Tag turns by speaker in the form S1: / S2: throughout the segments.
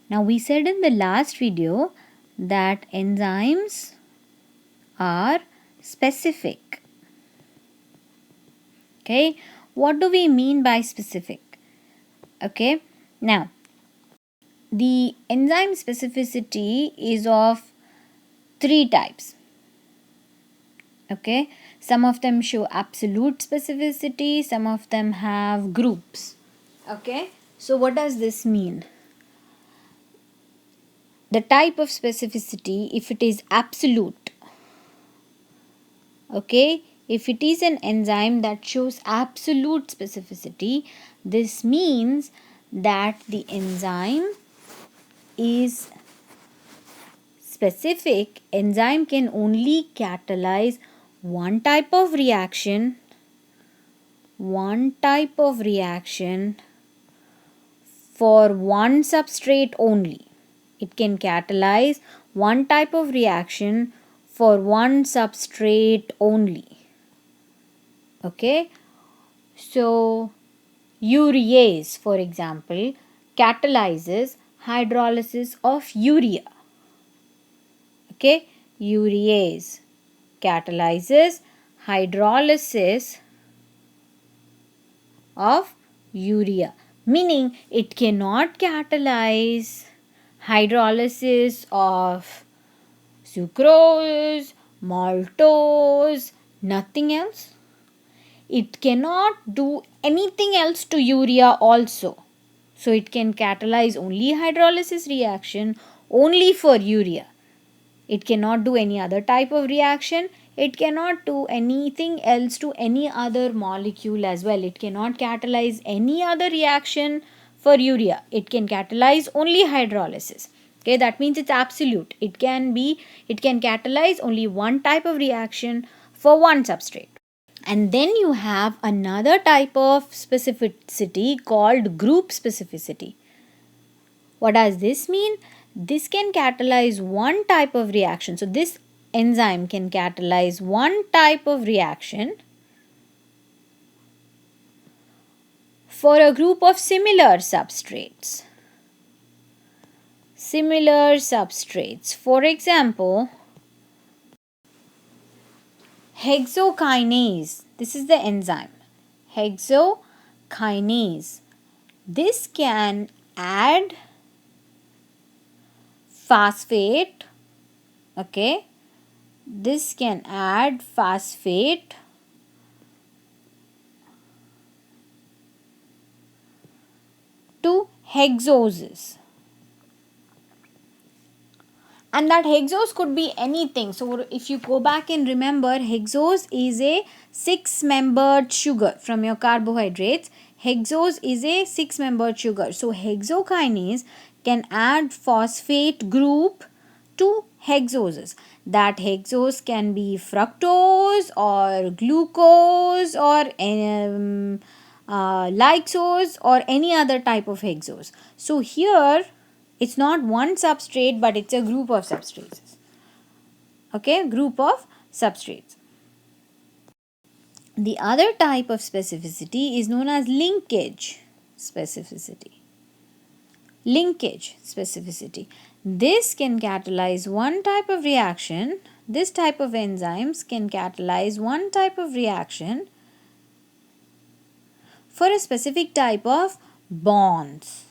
S1: Now we said in the last video that enzymes are specific. Okay, what do we mean by specific? Okay, now the enzyme specificity is of three types. Okay, some of them show absolute specificity, some of them have groups. Okay, so what does this mean? The type of specificity, if it is absolute, okay, if it is an enzyme that shows absolute specificity, this means that the enzyme is specific. Enzyme can only catalyze one type of reaction for one substrate only. It can catalyze one type of reaction for one substrate only. Okay, so urease, for example, catalyzes hydrolysis of urea. Okay, urease catalyzes hydrolysis of urea, meaning it cannot catalyze hydrolysis of sucrose, maltose, nothing else. It cannot do anything else to urea also. So it can catalyze only hydrolysis reaction only for urea. It cannot do any other type of reaction. It cannot do anything else to any other molecule as well. It cannot catalyze any other reaction for urea. It can catalyze only hydrolysis. Okay, that means it's absolute. It can catalyze only one type of reaction for one substrate. And then you have another type of specificity called group specificity. What does this mean? This can catalyze one type of reaction. So this enzyme can catalyze one type of reaction for a group of similar substrates. For example, hexokinase. This is the enzyme. Hexokinase. This can add phosphate. Okay. This can add phosphate to hexoses. And that hexose could be anything. So if you go back and remember, hexose is a 6-membered sugar from your carbohydrates. Hexose is a 6-membered sugar. So hexokinase can add phosphate group to hexoses. That hexose can be fructose or glucose or lysose or any other type of hexose. So here it's not one substrate, but it's a group of substrates. Okay, group of substrates. The other type of specificity is known as linkage specificity. This can catalyze one type of reaction. This type of enzymes can catalyze one type of reaction for a specific type of bonds.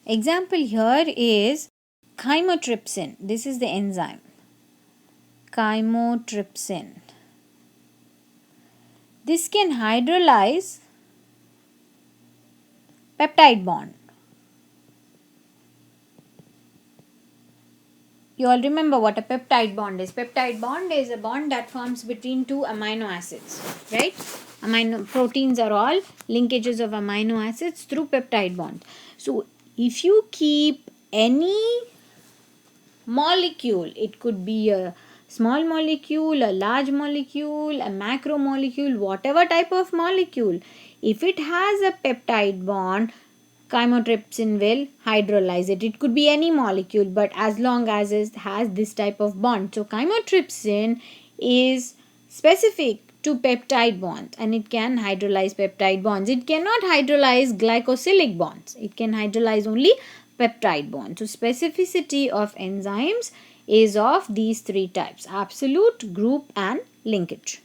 S1: Example here is chymotrypsin. This is the enzyme. Chymotrypsin. This can hydrolyze peptide bond. You all remember what a peptide bond is. Peptide bond is a bond that forms between two amino acids, right? Proteins are all linkages of amino acids through peptide bonds. So if you keep any molecule, it could be a small molecule, a large molecule, a macromolecule, whatever type of molecule, if it has a peptide bond, chymotrypsin will hydrolyze it. It could be any molecule, but as long as it has this type of bond. So chymotrypsin is specific to peptide bonds, and it can hydrolyze peptide bonds. It cannot hydrolyze glycosylic bonds. It can hydrolyze only peptide bonds. So specificity of enzymes is of these three types: absolute, group, and linkage.